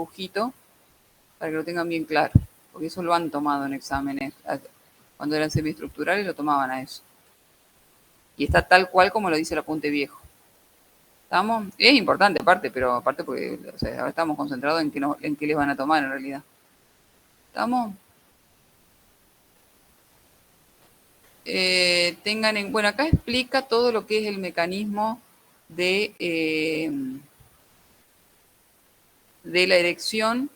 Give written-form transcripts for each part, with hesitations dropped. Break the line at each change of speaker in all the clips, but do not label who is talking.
dibujito para que lo tengan bien claro, porque eso lo han tomado en exámenes. Cuando eran semiestructurales lo tomaban a eso. Y está tal cual como lo dice el apunte viejo. ¿Estamos? Es importante aparte, pero aparte porque o sea, ahora estamos concentrados en en qué les van a tomar en realidad. ¿Estamos? Bueno, acá explica todo lo que es el mecanismo de la erección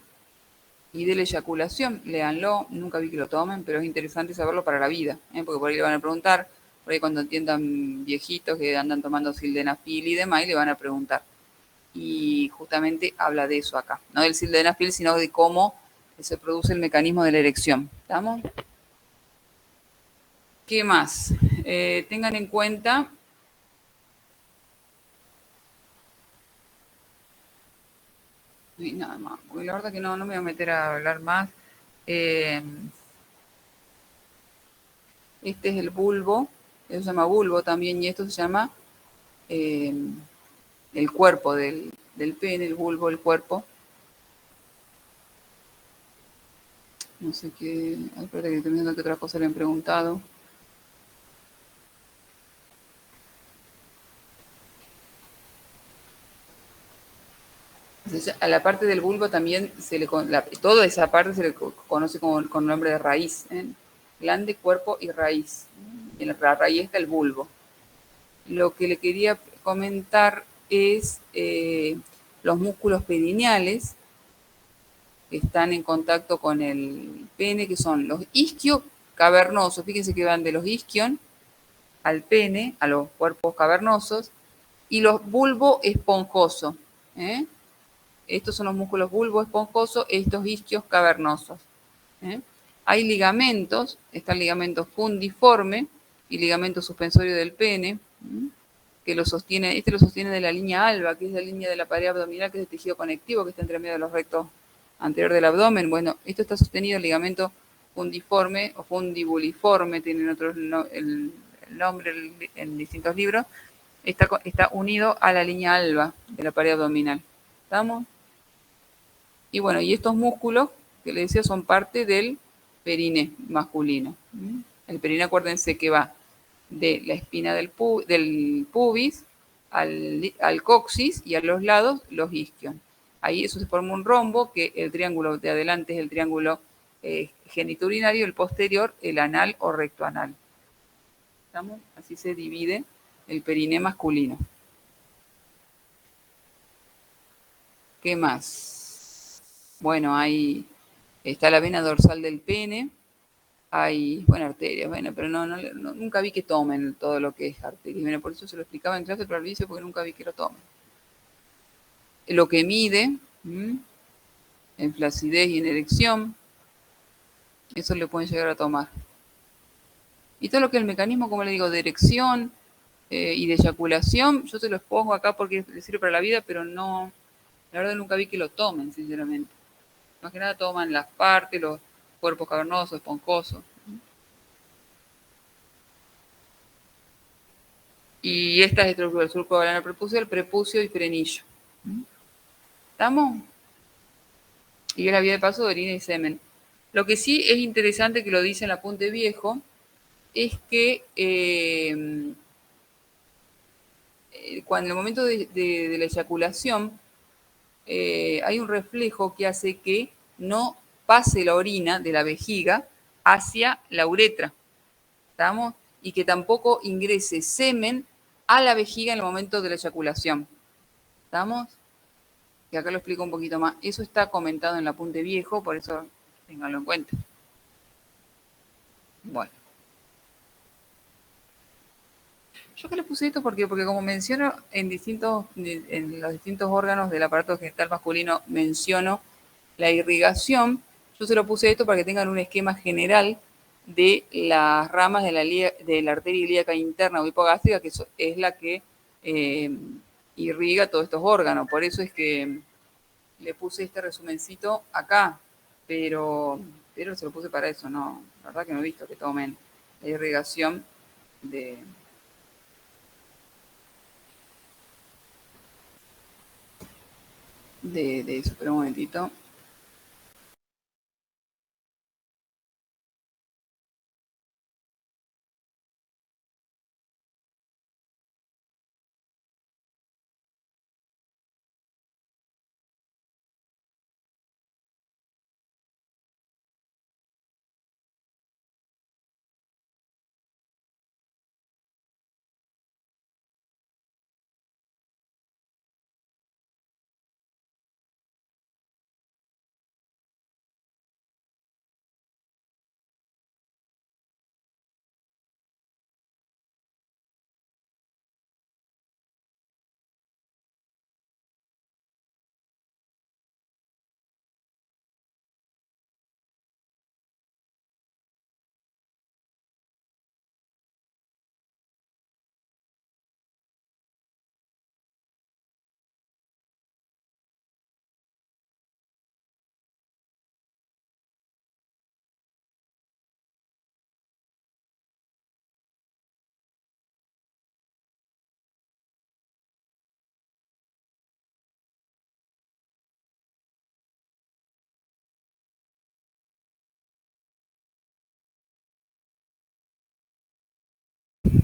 y de la eyaculación. Léanlo, nunca vi que lo tomen, pero es interesante saberlo para la vida, porque por ahí le van a preguntar, por ahí cuando entiendan viejitos que andan tomando sildenafil y demás, y le van a preguntar. Y justamente habla de eso acá, no del sildenafil, sino de cómo se produce el mecanismo de la erección. ¿Estamos? ¿Qué más? Tengan en cuenta. Y nada más, porque la verdad que no me voy a meter a hablar más. Eh, este es el bulbo, eso se llama bulbo también, y esto se llama eh, el cuerpo del pene, el bulbo, el cuerpo. No sé qué, espérate que estoy viendo que otra cosa le han preguntado. Entonces, a la parte del bulbo también toda esa parte se le conoce con el nombre de raíz, ¿eh? Glande, cuerpo y raíz. Y en la raíz está el bulbo. Lo que le quería comentar es los músculos perineales que están en contacto con el pene, que son los isquios cavernosos. Fíjense que van de los isquion al pene, a los cuerpos cavernosos, y los bulbo esponjosos. ¿Eh? Estos son los músculos bulbo esponjosos, estos isquios cavernosos. ¿Eh? Hay ligamentos, está el ligamento fundiforme y ligamento suspensorio del pene, que lo sostiene, lo sostiene de la línea alba, que es la línea de la pared abdominal, que es el tejido conectivo que está entre medio de los rectos anterior del abdomen. Bueno, esto está sostenido el ligamento fundiforme o fundibuliforme, tienen el nombre en distintos libros, está unido a la línea alba de la pared abdominal. ¿Estamos? Y bueno, y estos músculos que les decía son parte del perine masculino. El perine, acuérdense que va de la espina del pubis al coxis y a los lados los isquion. Ahí eso se forma un rombo, que el triángulo de adelante es el triángulo genitourinario, el posterior el anal o rectoanal. ¿Estamos? Así se divide el periné masculino. ¿Qué más? Bueno, ahí está la vena dorsal del pene, hay, bueno, arterias, bueno, pero nunca vi que tomen todo lo que es arterias. Bueno, por eso se lo explicaba en clase, pero al vicio porque nunca vi que lo tomen. Lo que mide, en flacidez y en erección, eso le pueden llegar a tomar. Y todo lo que es el mecanismo, como le digo, de erección y de eyaculación, yo se los pongo acá porque les sirve para la vida, pero no, la verdad nunca vi que lo tomen, sinceramente. Más que nada toman las partes, los cuerpos cavernosos, esponjosos. Y esta es estructura del surco balano prepucio y frenillo. ¿Estamos? Y es la vía de paso de orina y semen. Lo que sí es interesante que lo dice en el apunte viejo es que cuando en el momento de la eyaculación hay un reflejo que hace que no pase la orina de la vejiga hacia la uretra. ¿Estamos? Y que tampoco ingrese semen a la vejiga en el momento de la eyaculación. ¿Estamos? Que acá lo explico un poquito más. Eso está comentado en el apunte viejo, por eso ténganlo en cuenta. Bueno. Yo que le puse esto porque como menciono en los distintos órganos del aparato genital masculino, menciono la irrigación, yo se lo puse esto para que tengan un esquema general de las ramas de la arteria ilíaca interna o hipogástrica, que es la que irriga todos estos órganos. Por eso es que le puse este resumencito acá, pero se lo puse para eso, no, la verdad que no he visto que tomen la irrigación de... de eso. Espera un momentito.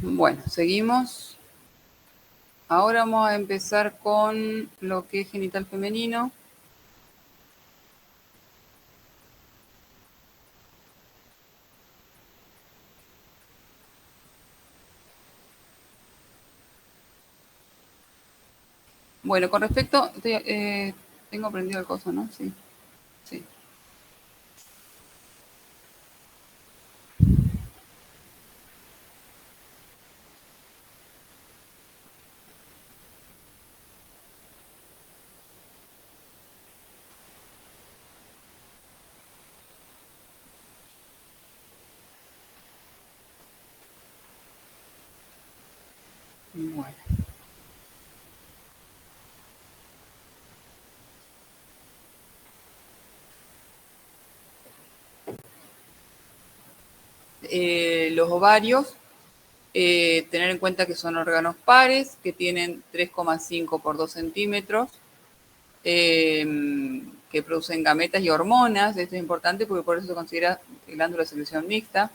Bueno, seguimos. Ahora vamos a empezar con lo que es genital femenino. Bueno, con respecto, tengo aprendido el coso, ¿no? Sí, sí. Bueno. Los ovarios, tener en cuenta que son órganos pares, que tienen 3,5 por 2 centímetros, que producen gametas y hormonas. Esto es importante porque por eso se considera glándula de secreción mixta.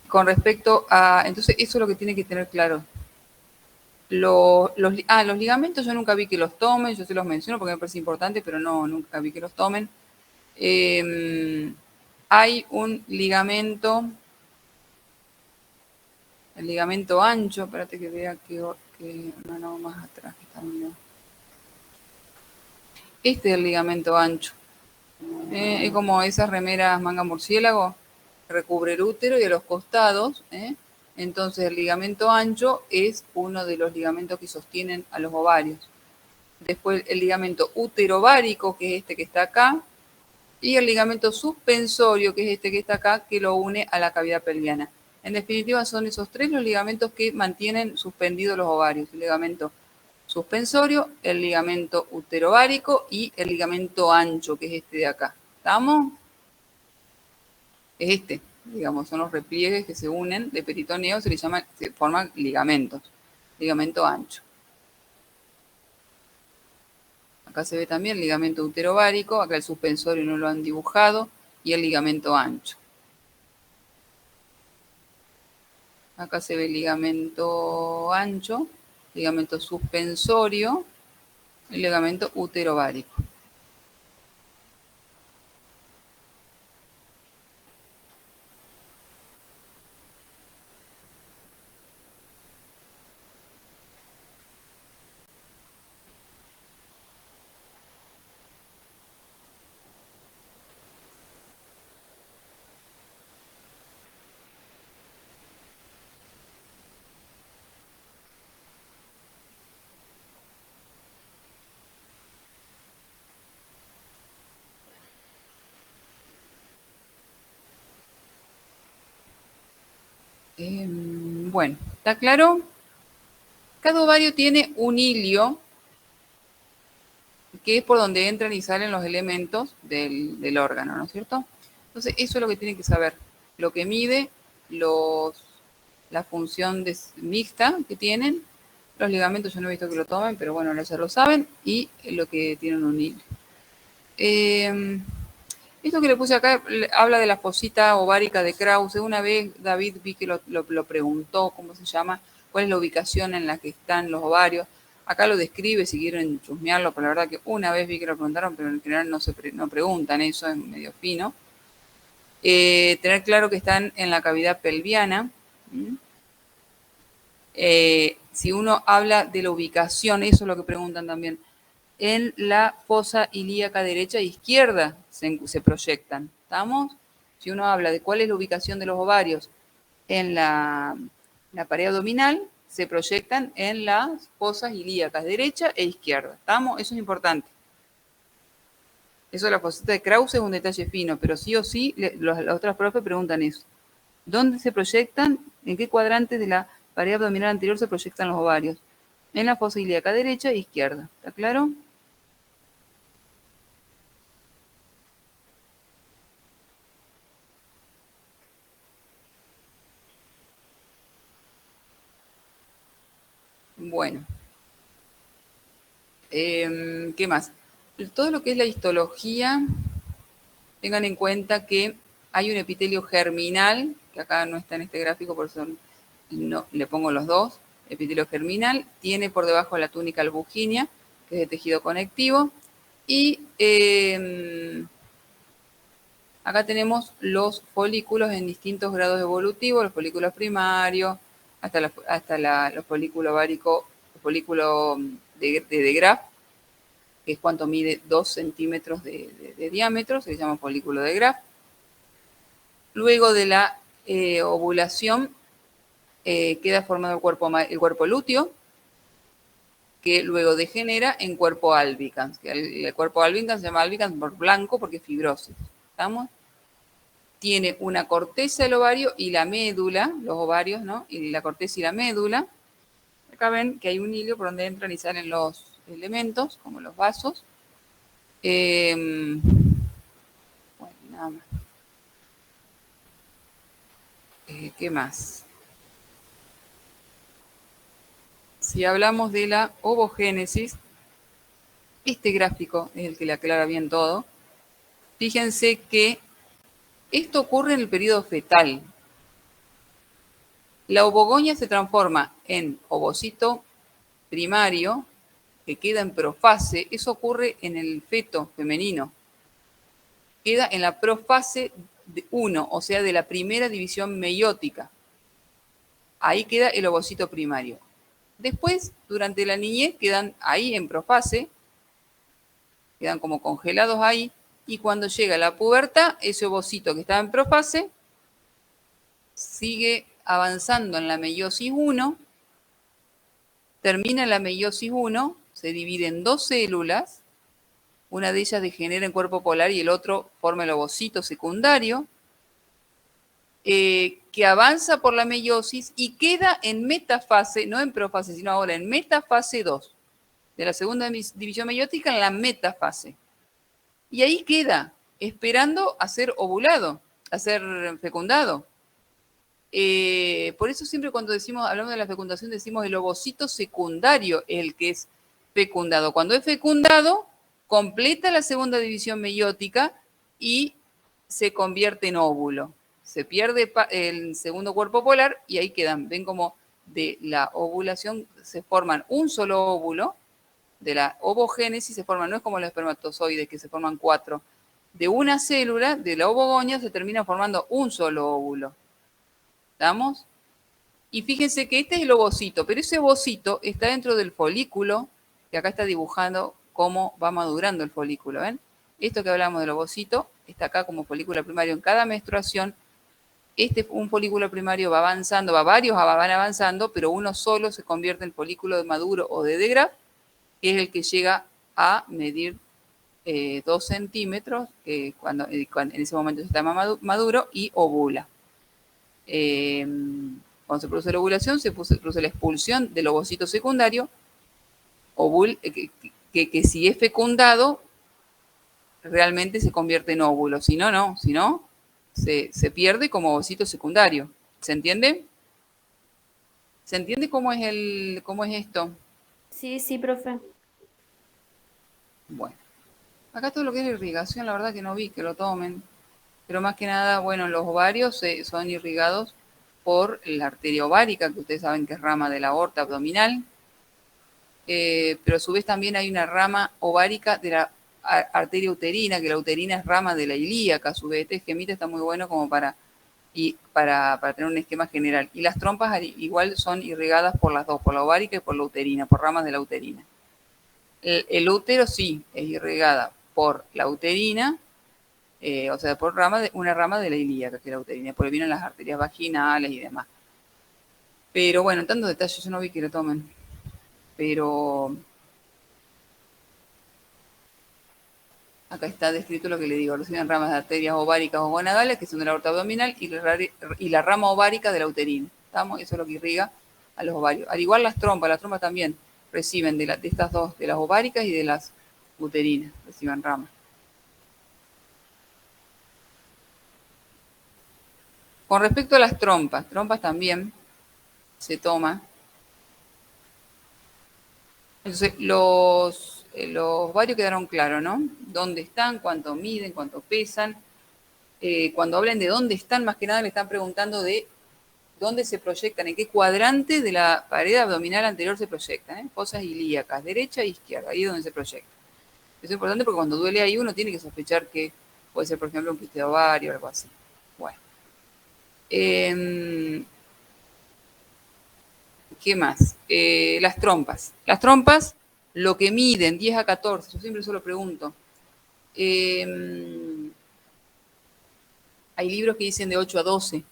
Con respecto a, entonces eso es lo que tiene que tener claro. Los ligamentos yo nunca vi que los tomen, yo se los menciono porque me parece importante, pero no, nunca vi que los tomen. Hay un ligamento, el ligamento ancho, espérate que vea que no, más atrás que está viendo. Este es el ligamento ancho. Es como esas remeras manga murciélago, recubre el útero y a los costados. Entonces el ligamento ancho es uno de los ligamentos que sostienen a los ovarios. Después el ligamento uterovárico, que es este que está acá, y el ligamento suspensorio, que es este que está acá, que lo une a la cavidad pelviana. En definitiva, son esos tres los ligamentos que mantienen suspendidos los ovarios. El ligamento suspensorio, el ligamento uterovárico y el ligamento ancho, que es este de acá. ¿Estamos? Es este, digamos, son los repliegues que se unen de peritoneo, se forman ligamentos. Ligamento ancho. Acá se ve también el ligamento uterovárico, acá el suspensorio no lo han dibujado, y el ligamento ancho. Acá se ve el ligamento ancho, ligamento suspensorio, el ligamento uterovárico. Bueno, ¿está claro? Cada ovario tiene un hilio, que es por donde entran y salen los elementos del órgano, ¿no es cierto? Entonces, eso es lo que tienen que saber. Lo que mide los la función mixta que tienen. Los ligamentos yo no he visto que lo tomen, pero bueno, ya lo saben. Y lo que tienen un hilo. Esto que le puse acá habla de la fosita ovárica de Krause. Una vez David vi que lo preguntó, ¿cómo se llama? ¿Cuál es la ubicación en la que están los ovarios? Acá lo describe, si quieren chusmearlo, pero la verdad que una vez vi que lo preguntaron, pero en general no preguntan eso, es medio fino. Tener claro que están en la cavidad pelviana. Si uno habla de la ubicación, eso es lo que preguntan también, en la fosa ilíaca derecha e izquierda se proyectan. ¿Estamos? Si uno habla de cuál es la ubicación de los ovarios en la pared abdominal, se proyectan en las fosas ilíacas derecha e izquierda. ¿Estamos? Eso es importante. Eso de la fosita de Krause es un detalle fino, pero sí o sí, las otras profes preguntan eso. ¿Dónde se proyectan? ¿En qué cuadrante de la pared abdominal anterior se proyectan los ovarios? En la fosa ilíaca derecha e izquierda. ¿Está claro? Bueno. ¿Qué más? Todo lo que es la histología, tengan en cuenta que hay un epitelio germinal, que acá no está en este gráfico, por eso no, le pongo los dos. Epitelio germinal, tiene por debajo la túnica albuginia, que es de tejido conectivo, y acá tenemos los folículos en distintos grados evolutivos, los folículos primarios, hasta los folículos ováricos, los folículos de Graf, que es cuánto mide 2 centímetros de diámetro, se llama folículo de Graf. Luego de la ovulación queda formado el cuerpo lúteo, que luego degenera en cuerpo albicans. El cuerpo albicans se llama albicans por blanco porque es fibrosis. ¿Estamos? Tiene una corteza el ovario y la médula, los ovarios, ¿no? Y la corteza y la médula. Acá ven que hay un hilo por donde entran y salen los elementos, como los vasos. Bueno, nada más. ¿Qué más? Si hablamos de la ovogénesis, este gráfico es el que le aclara bien todo. Fíjense que esto ocurre en el periodo fetal. La ovogonia se transforma en ovocito primario, que queda en profase. Eso ocurre en el feto femenino. Queda en la profase 1, o sea, de la primera división meiótica. Ahí queda el ovocito primario. Después, durante la niñez, quedan ahí en profase, quedan como congelados ahí, y cuando llega la pubertad, ese ovocito que estaba en profase sigue avanzando en la meiosis 1, termina la meiosis 1, se divide en dos células, una de ellas degenera en cuerpo polar y el otro forma el ovocito secundario, que avanza por la meiosis y queda en metafase, no en profase, sino ahora en metafase 2, de la segunda división meiótica en la metafase. Y ahí queda, esperando a ser ovulado, a ser fecundado. Por eso siempre cuando hablamos de la fecundación, decimos el ovocito secundario, el que es fecundado. Cuando es fecundado, completa la segunda división meiótica y se convierte en óvulo. Se pierde el segundo cuerpo polar y ahí quedan. Ven como de la ovulación se forman un solo óvulo, de la ovogénesis se forman, no es como los espermatozoides que se forman 4. De una célula, de la ovogonia, se termina formando un solo óvulo. ¿Estamos? Y fíjense que este es el ovocito, pero ese ovocito está dentro del folículo, que acá está dibujando cómo va madurando el folículo, ¿ven? Esto que hablamos del ovocito está acá como folículo primario en cada menstruación. Un folículo primario va avanzando, varios van avanzando, pero uno solo se convierte en folículo de maduro o de Graf, que es el que llega a medir 2 centímetros, que en ese momento está maduro, y ovula. Cuando se produce la ovulación, se produce la expulsión del ovocito secundario, que si es fecundado, realmente se convierte en óvulo. Si no, no. Si no, se pierde como ovocito secundario. ¿Se entiende? ¿Se entiende cómo es esto?
Sí, sí, profe.
Bueno, acá todo lo que es la irrigación, la verdad que no vi que lo tomen, pero más que nada, bueno, los ovarios son irrigados por la arteria ovárica, que ustedes saben que es rama de la aorta abdominal, pero a su vez también hay una rama ovárica de la arteria uterina, que la uterina es rama de la ilíaca, a su vez. Este esquemita está muy bueno como para tener un esquema general. Y las trompas igual son irrigadas por las dos, por la ovárica y por la uterina, por ramas de la uterina. El útero sí es irrigada por la uterina, o sea, por una rama de la ilíaca, que es la uterina, porque vienen las arterias vaginales y demás. Pero bueno, en tantos detalles yo no vi que lo tomen. Pero acá está descrito lo que le digo, reciben ramas de arterias ováricas o gonadales, que son de la aorta abdominal, y la rama ovárica de la uterina. ¿Estamos? Eso es lo que irriga a los ovarios. Al igual las trompas también reciben de estas dos, de las ováricas y de las uterinas, reciben ramas. Con respecto a las trompas también se toma. Entonces, los ovarios quedaron claros, ¿no? ¿Dónde están? ¿Cuánto miden? ¿Cuánto pesan? Cuando hablen de dónde están, más que nada le están preguntando de dónde se proyectan, en qué cuadrante de la pared abdominal anterior se proyectan, ¿eh? Fosas ilíacas, derecha e izquierda, ahí es donde se proyecta. Eso es importante porque cuando duele ahí uno tiene que sospechar que puede ser, por ejemplo, un quiste de ovario o algo así. Bueno. ¿Qué más? Las trompas. Las trompas, lo que miden, 10 a 14, yo siempre eso lo pregunto. Hay libros que dicen de 8 a 12,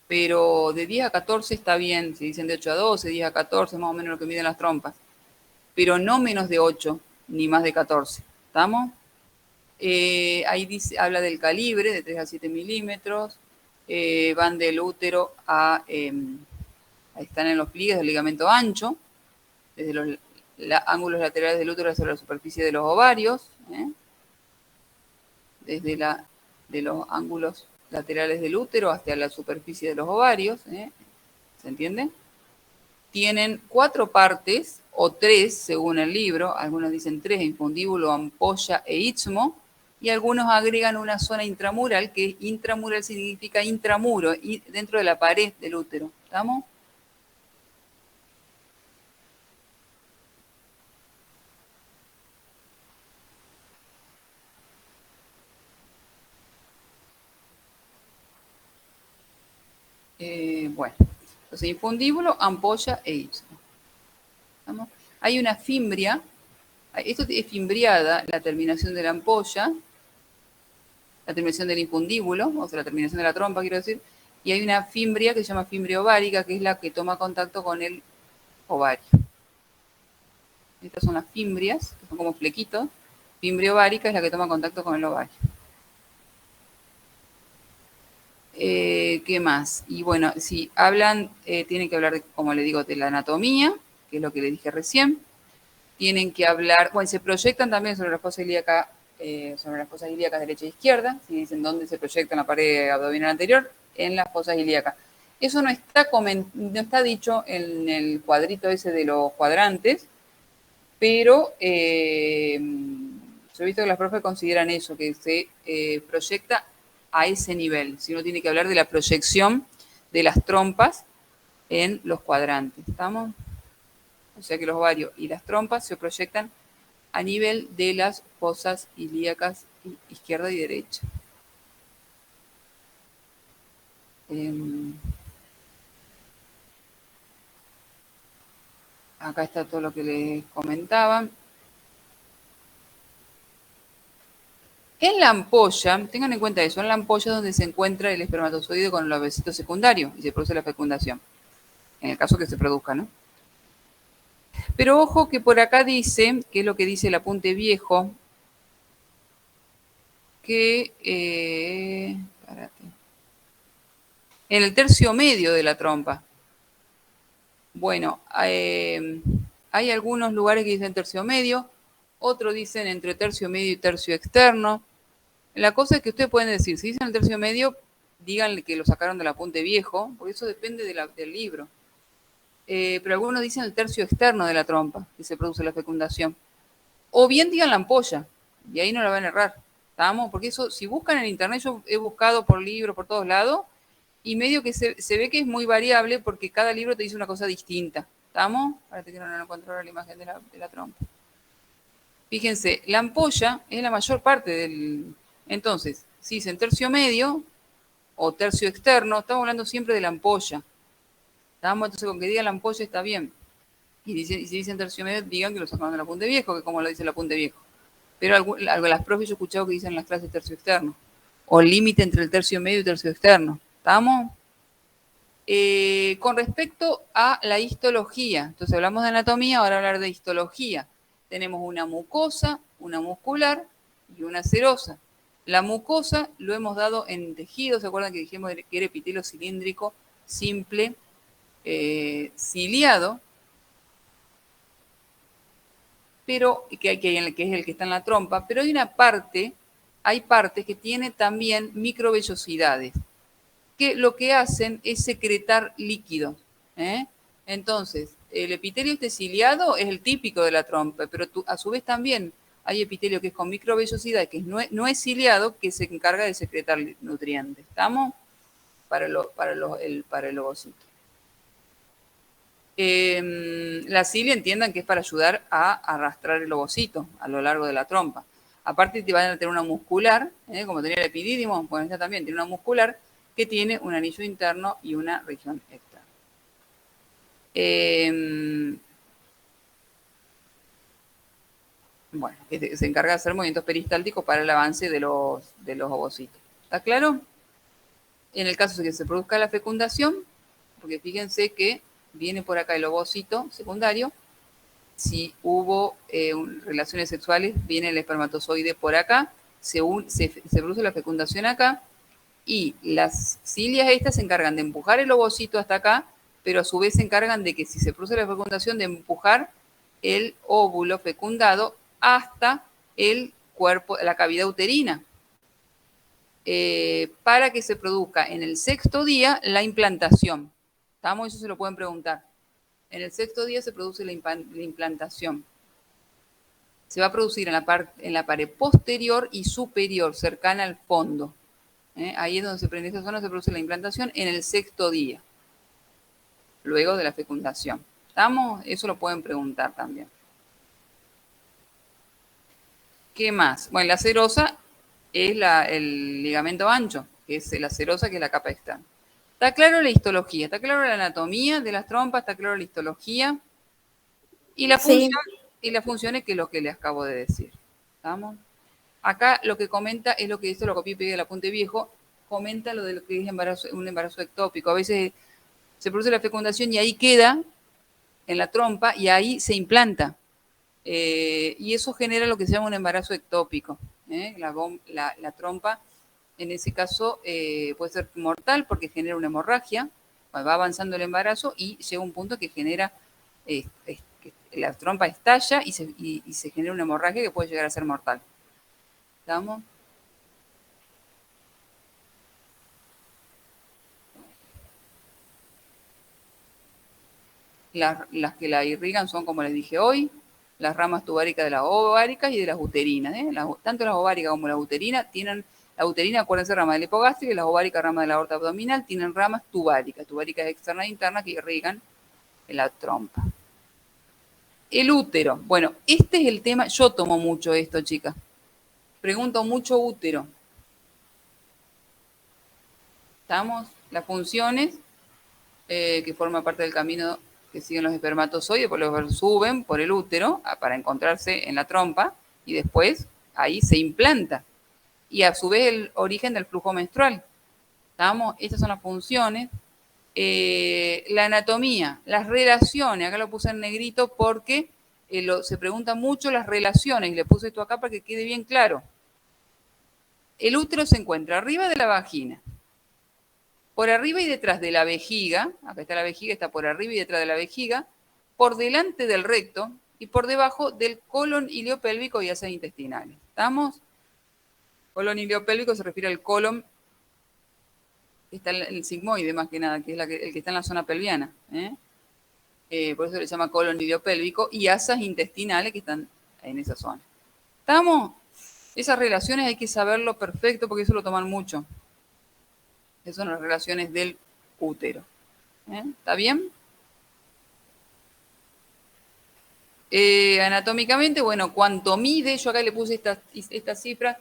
pero de 10 a 14 está bien, si dicen de 8 a 12, 10 a 14, más o menos lo que miden las trompas, pero no menos de 8, ni más de 14, ¿estamos? Ahí habla del calibre, de 3 a 7 milímetros, van del útero ahí están en los pliegues del ligamento ancho, desde los ángulos laterales del útero hacia la superficie de los ovarios, desde de los ángulos laterales del útero hasta la superficie de los ovarios, ¿se entiende? Tienen 4 partes, o 3 según el libro, algunos dicen 3, infundíbulo, ampolla e istmo, y algunos agregan una zona intramural, que intramural significa intramuro, y dentro de la pared del útero. ¿Estamos? Bueno, entonces infundíbulo, ampolla e istmo. ¿Estamos? Hay una fimbria, esto es fimbriada, la terminación de la ampolla, la terminación del infundíbulo, o sea, la terminación de la trompa, quiero decir, y hay una fimbria que se llama fimbria ovárica, que es la que toma contacto con el ovario. Estas son las fimbrias, que son como flequitos. Fimbria ovárica es la que toma contacto con el ovario. ¿Qué más? Y bueno, si hablan, tienen que hablar, como le digo, de la anatomía, que es lo que le dije recién. Tienen que hablar, bueno, se proyectan también sobre las fosas ilíacas, derecha e izquierda, si dicen dónde se proyecta en la pared abdominal anterior, en las fosas ilíacas. Eso no está dicho en el cuadrito ese de los cuadrantes, pero yo he visto que las profes consideran eso, que se proyecta a ese nivel. Si uno tiene que hablar de la proyección de las trompas en los cuadrantes. ¿Estamos? O sea que los ovarios y las trompas se proyectan a nivel de las fosas ilíacas izquierda y derecha. Acá está todo lo que les comentaba. En la ampolla, tengan en cuenta eso, en la ampolla es donde se encuentra el espermatozoide con el ovocito secundario y se produce la fecundación, en el caso que se produzca, ¿no? Pero ojo que por acá dice, que es lo que dice el apunte viejo, que en el tercio medio de la trompa. Bueno, hay algunos lugares que dicen tercio medio, otros dicen entre tercio medio y tercio externo. La cosa es que ustedes pueden decir, si dicen el tercio medio, díganle que lo sacaron del apunte viejo, porque eso depende del libro. Pero algunos dicen el tercio externo de la trompa, que se produce la fecundación. O bien digan la ampolla, y ahí no la van a errar. ¿Estamos? Porque eso, si buscan en internet, yo he buscado por libro, por todos lados, y medio que se ve que es muy variable porque cada libro te dice una cosa distinta. ¿Estamos? Ahora te quiero no encontrar la imagen de la trompa. Fíjense, la ampolla es la mayor parte del... Entonces, si dicen tercio medio o tercio externo, estamos hablando siempre de la ampolla. ¿Estamos? Entonces, con que diga la ampolla está bien. Y si dicen tercio medio, digan que lo sacaron del apunte viejo, que como lo dice el apunte viejo. Pero las profes yo he escuchado que dicen en las clases tercio externo. O límite entre el tercio medio y tercio externo. ¿Estamos? Con respecto a la histología, entonces hablamos de anatomía, ahora hablar de histología. Tenemos una mucosa, una muscular y una serosa. La mucosa lo hemos dado en tejido, ¿se acuerdan que dijimos que era epitelio cilíndrico simple, ciliado? Pero que es el que está en la trompa, pero hay partes que tiene también microvellosidades, que lo que hacen es secretar líquidos. ¿Eh? Entonces, el epitelio este ciliado es el típico de la trompa, pero a su vez también hay epitelio que es con microvellosidad, que no es ciliado, que se encarga de secretar nutrientes. ¿Estamos? Para el ovocito. La cilia entiendan que es para ayudar a arrastrar el ovocito a lo largo de la trompa. Aparte te van a tener una muscular, como tenía el epidídimo, bueno, esta también tiene una muscular que tiene un anillo interno y una región externa. Bueno, que se encarga de hacer movimientos peristálticos para el avance de los ovocitos. ¿Está claro? En el caso de que se produzca la fecundación, porque fíjense que viene por acá el ovocito secundario, si hubo relaciones sexuales, viene el espermatozoide por acá, se produce la fecundación acá, y las cilias estas se encargan de empujar el ovocito hasta acá, pero a su vez se encargan de que si se produce la fecundación, de empujar el óvulo fecundado hasta el cuerpo, la cavidad uterina, para que se produzca en el sexto día la implantación. ¿Estamos? Eso se lo pueden preguntar. En el sexto día se produce la implantación. Se va a producir en la pared posterior y superior, cercana al fondo. Ahí es donde en esa zona se produce la implantación en el sexto día, luego de la fecundación. ¿Estamos? Eso lo pueden preguntar también. ¿Qué más? Bueno, la serosa es el ligamento ancho, que es la serosa, que es la capa externa. ¿Está claro la histología? ¿Está claro la anatomía de las trompas? ¿Está claro la histología? Y la función, y las funciones, que es lo que les acabo de decir. ¿Estamos? Acá lo que comenta es lo que esto lo copié y pegué del apunte viejo, comenta lo de lo que es un embarazo ectópico. A veces se produce la fecundación y ahí queda en la trompa y ahí se implanta. Y eso genera lo que se llama un embarazo ectópico. La trompa, en ese caso, puede ser mortal porque genera una hemorragia, va avanzando el embarazo y llega un punto que genera, que la trompa estalla y se genera una hemorragia que puede llegar a ser mortal. ¿Estamos? Las que la irrigan son, como les dije hoy, las ramas tubáricas de las ováricas y de las uterinas. Tanto las ováricas como las uterinas tienen, la uterina, acuérdense, rama del hipogástrico, y las ováricas, rama de la aorta abdominal, tienen ramas tubáricas externas e internas que irrigan en la trompa. El útero. Bueno, este es el tema, yo tomo mucho esto, chicas. Pregunto mucho útero. ¿Estamos? Las funciones que forman parte del camino que siguen los espermatozoides, por lo que suben por el útero para encontrarse en la trompa y después ahí se implanta. Y a su vez el origen del flujo menstrual. ¿Estamos? Estas son las funciones. La anatomía, las relaciones, acá lo puse en negrito porque se preguntan mucho las relaciones y le puse esto acá para que quede bien claro. El útero se encuentra arriba de la vagina, por arriba y detrás de la vejiga, acá está la vejiga, está por arriba y detrás de la vejiga, por delante del recto y por debajo del colon iliopélvico y asas intestinales. ¿Estamos? Colon iliopélvico se refiere al colon está el sigmoide más que nada, que es el que está en la zona pelviana. Por eso le llama colon iliopélvico, y asas intestinales que están en esa zona. ¿Estamos? Esas relaciones hay que saberlo perfecto porque eso lo toman mucho. Esas son las relaciones del útero. ¿Está bien? Anatómicamente, bueno, cuánto mide, yo acá le puse esta cifra.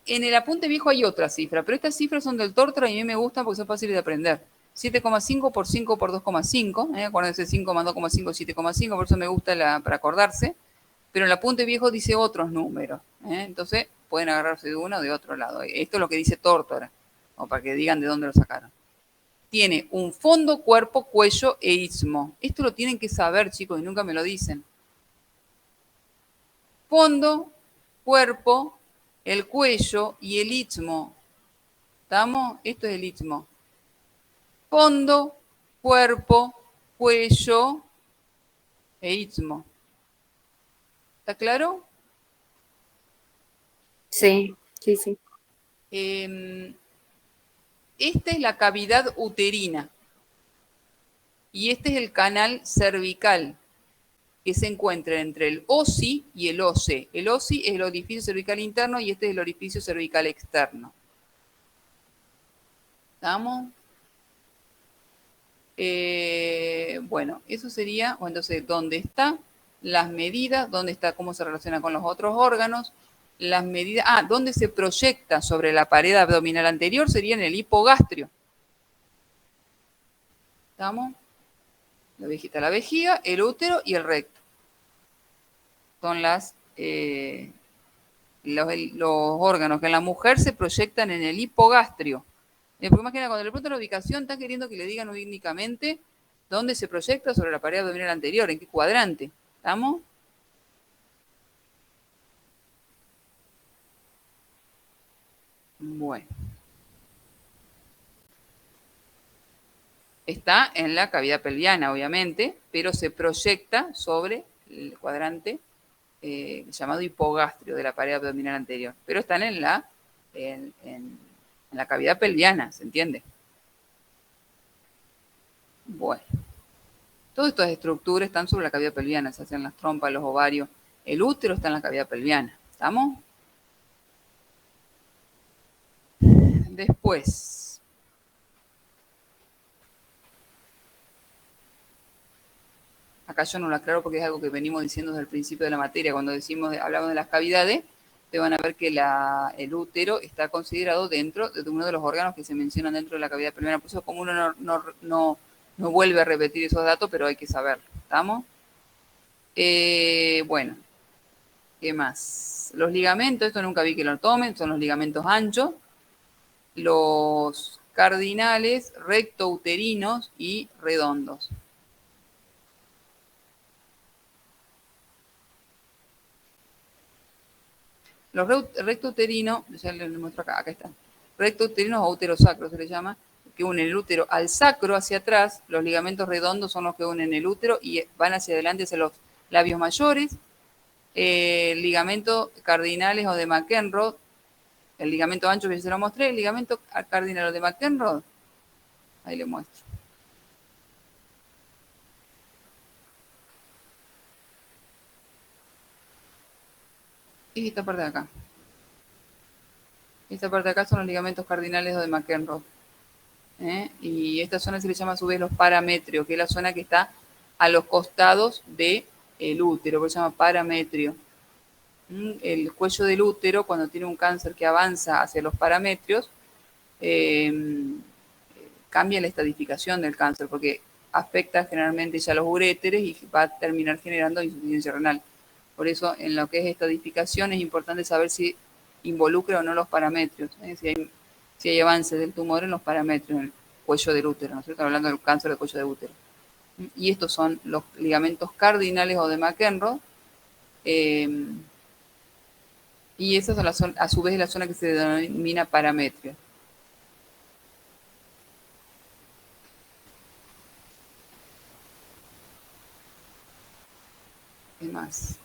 En el apunte viejo hay otra cifra, pero estas cifras son del Tórtora y a mí me gustan porque son fáciles de aprender. 7,5 por 5 por 2,5, acuérdense 5 más 2,5, 7,5, por eso me gusta para acordarse. Pero en el apunte viejo dice otros números, entonces pueden agarrarse de uno o de otro lado. Esto es lo que dice Tórtora, o para que digan de dónde lo sacaron. Tiene un fondo, cuerpo, cuello e istmo. Esto lo tienen que saber, chicos, y nunca me lo dicen. Fondo, cuerpo, el cuello y el istmo. ¿Estamos? Esto es el istmo. Fondo, cuerpo, cuello e istmo. ¿Está claro?
Sí, sí, sí.
Esta es la cavidad uterina y este es el canal cervical que se encuentra entre el OSI y el OC. El OSI es el orificio cervical interno y este es el orificio cervical externo. ¿Estamos? Bueno, eso sería, entonces, ¿dónde está? Las medidas, dónde está, cómo se relaciona con los otros órganos, las medidas, dónde se proyecta sobre la pared abdominal anterior sería en el hipogastrio. ¿Estamos? La vejiga, el útero y el recto. Son los órganos que en la mujer se proyectan en el hipogastrio. Porque más que nada, cuando le preguntan la ubicación, están queriendo que le digan únicamente dónde se proyecta sobre la pared abdominal anterior, en qué cuadrante. ¿Estamos? Bueno. Está en la cavidad pelviana, obviamente, pero se proyecta sobre el cuadrante llamado hipogastrio de la pared abdominal anterior. Pero están en la cavidad pelviana, ¿se entiende? Bueno. Todas estas estructuras están sobre la cavidad pelviana, se hacen las trompas, los ovarios. El útero está en la cavidad pelviana. ¿Estamos? Después, acá yo no lo aclaro porque es algo que venimos diciendo desde el principio de la materia. Cuando hablamos de las cavidades, te van a ver que el útero está considerado dentro de uno de los órganos que se mencionan dentro de la cavidad pelviana. Por eso, como uno no vuelve a repetir esos datos, pero hay que saberlo. ¿Estamos? Bueno, ¿qué más? Los ligamentos, esto nunca vi que lo tomen, son los ligamentos anchos, los cardinales, rectouterinos y redondos. Los rectouterinos, ya les muestro acá están. Rectouterinos o uterosacro se le llama, que unen el útero al sacro hacia atrás. Los ligamentos redondos son los que unen el útero y van hacia adelante hacia los labios mayores. Ligamento cardinales o de McEnroe, el ligamento ancho que ya se lo mostré, el ligamento cardinal o de McEnroe, ahí le muestro. Y esta parte de acá. Esta parte de acá son los ligamentos cardinales o de McEnroe. Y esta zona se le llama a su vez los parametrios, que es la zona que está a los costados del útero, por eso se llama parametrio. El cuello del útero, cuando tiene un cáncer que avanza hacia los parametrios, cambia la estadificación del cáncer, porque afecta generalmente ya los uréteres y va a terminar generando insuficiencia renal. Por eso, en lo que es estadificación, es importante saber si involucra o no los parametrios, si hay avance del tumor en los parametrios, en el cuello del útero, ¿no es cierto? Hablando del cáncer del cuello del útero. Y estos son los ligamentos cardinales o de McEnroe, y esas son a su vez la zona que se denomina parametrio. ¿Qué más?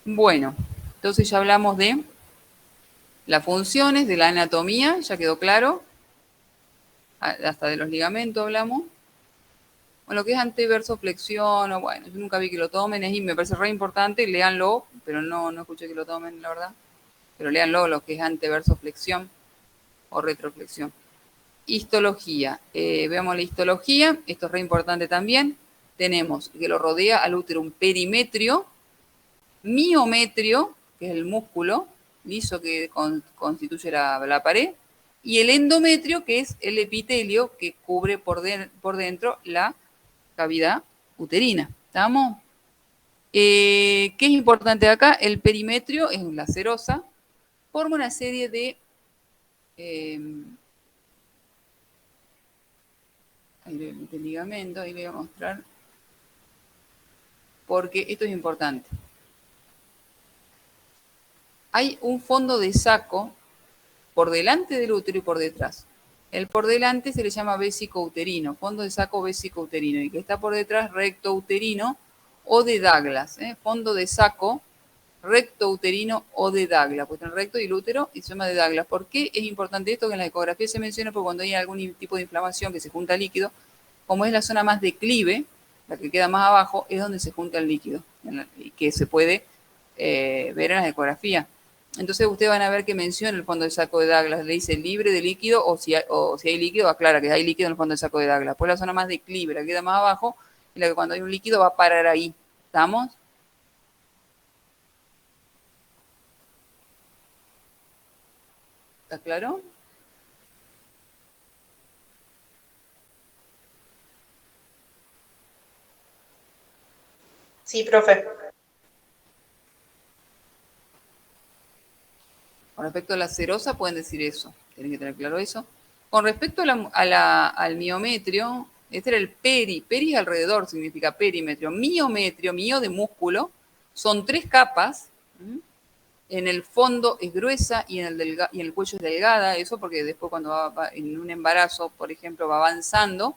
Bueno, entonces ya hablamos de las funciones, de la anatomía, ya quedó claro. Hasta de los ligamentos hablamos. Bueno, lo que es anteversoflexión, o bueno, yo nunca vi que lo tomen, y me parece re importante, léanlo, pero no escuché que lo tomen, la verdad. Pero léanlo, lo que es anteversoflexión o retroflexión. Histología. Veamos la histología, esto es re importante también. Tenemos que lo rodea al útero un perimetrio, miometrio, que es el músculo liso que constituye la pared, y el endometrio, que es el epitelio que cubre por dentro la cavidad uterina. ¿Estamos? ¿Qué es importante acá? El perimetrio es la serosa, forma una serie de ligamento, ahí le voy a mostrar, porque esto es importante. Hay un fondo de saco por delante del útero y por detrás. El por delante se le llama vésico uterino, fondo de saco vésico uterino, y que está por detrás recto uterino o de Douglas, fondo de saco recto uterino o de Douglas, pues el recto y el útero y se llama de Douglas. ¿Por qué es importante esto? Que en la ecografía se menciona porque cuando hay algún tipo de inflamación que se junta líquido, como es la zona más declive, la que queda más abajo, es donde se junta el líquido, y que se puede ver en las ecografías. Entonces ustedes van a ver que menciona el fondo del saco de Douglas, le dice libre de líquido, o si hay líquido, aclara que hay líquido en el fondo del saco de Douglas. Pues la zona más declive, la que queda más abajo, y la que cuando hay un líquido va a parar ahí. ¿Estamos? ¿Está claro?
Sí, profe.
Con respecto a la serosa, pueden decir eso. Tienen que tener claro eso. Con respecto al miometrio, este era el peri. Peri es alrededor, significa perímetro. Miometrio, mio de músculo, son 3 capas. En el fondo es gruesa y en el cuello es delgada. Eso porque después cuando va en un embarazo, por ejemplo, va avanzando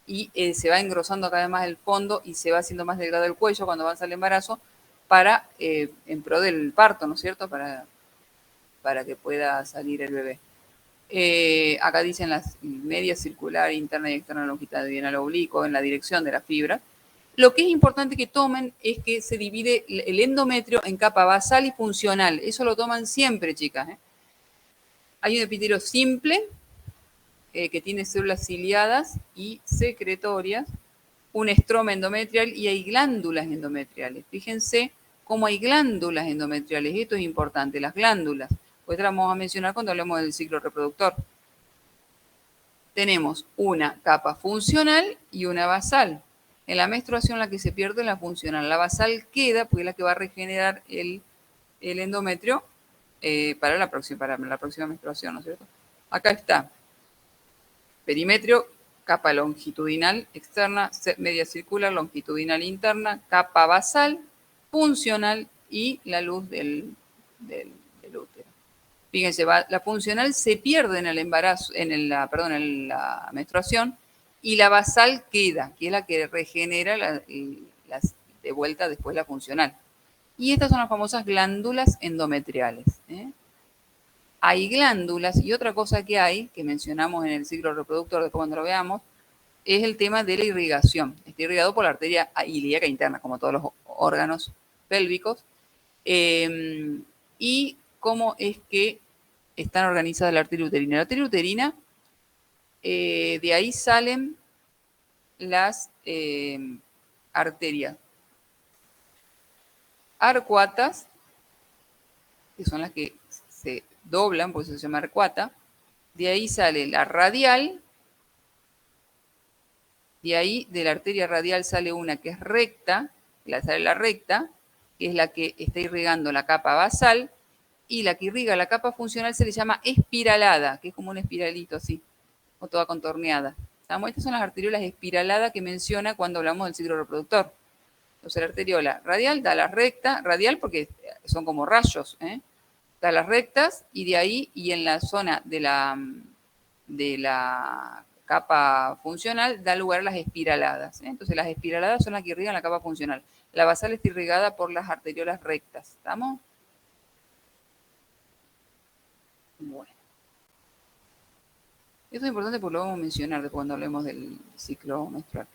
y se va engrosando cada vez más el fondo y se va haciendo más delgado el cuello cuando avanza el embarazo para en pro del parto, ¿no es cierto? Para que pueda salir el bebé. Acá dicen las medias circular, interna y externa longitudinal oblicuo en la dirección de la fibra. Lo que es importante que tomen es que se divide el endometrio en capa basal y funcional. Eso lo toman siempre, chicas. Hay un epitelio simple que tiene células ciliadas y secretorias, un estroma endometrial y hay glándulas endometriales. Fíjense cómo hay glándulas endometriales. Esto es importante, las glándulas. Pues las vamos a mencionar cuando hablemos del ciclo reproductor. Tenemos una capa funcional y una basal. En la menstruación la que se pierde es la funcional. La basal queda porque es la que va a regenerar el endometrio para la próxima menstruación, ¿no es cierto? Acá está. Perimetrio, capa longitudinal externa, media circular, longitudinal interna, capa basal, funcional y la luz del útero. Fíjense, la funcional se pierde en el embarazo, en la menstruación, y la basal queda, que es la que regenera de vuelta después la funcional. Y estas son las famosas glándulas endometriales. Hay glándulas, y otra cosa que hay, que mencionamos en el ciclo reproductor, después cuando lo veamos, es el tema de la irrigación. Está irrigado por la arteria ilíaca interna, como todos los órganos pélvicos. Y cómo es que están organizadas la arteria uterina. La arteria uterina, de ahí salen las arterias arcuatas, que son las que se doblan, por eso se llama arcuata. De ahí sale la radial. De ahí, de la arteria radial sale una que es recta, sale la recta, que es la que está irrigando la capa basal, y la que irriga la capa funcional se le llama espiralada, que es como un espiralito así, o toda contorneada. ¿Estamos? Estas son las arteriolas espiraladas que menciona cuando hablamos del ciclo reproductor. Entonces la arteriola radial da la recta, radial porque son como rayos, da las rectas y de ahí y en la zona de la capa funcional da lugar a las espiraladas. Entonces las espiraladas son las que irrigan la capa funcional. La basal está irrigada por las arteriolas rectas. ¿Estamos? Bueno. Esto es importante porque lo vamos a mencionar cuando hablemos del ciclo menstrual.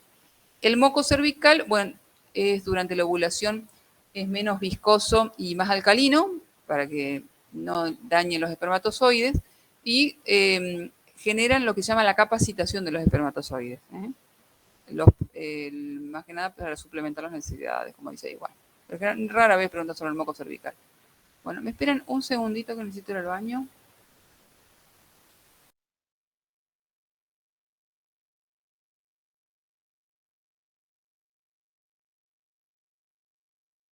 El moco cervical, bueno, es durante la ovulación, es menos viscoso y más alcalino para que no dañe los espermatozoides y generan lo que se llama la capacitación de los espermatozoides. Más que nada para suplementar las necesidades, como dice igual. Pero rara vez preguntan sobre el moco cervical. Bueno, me esperan un segundito que necesito ir al baño.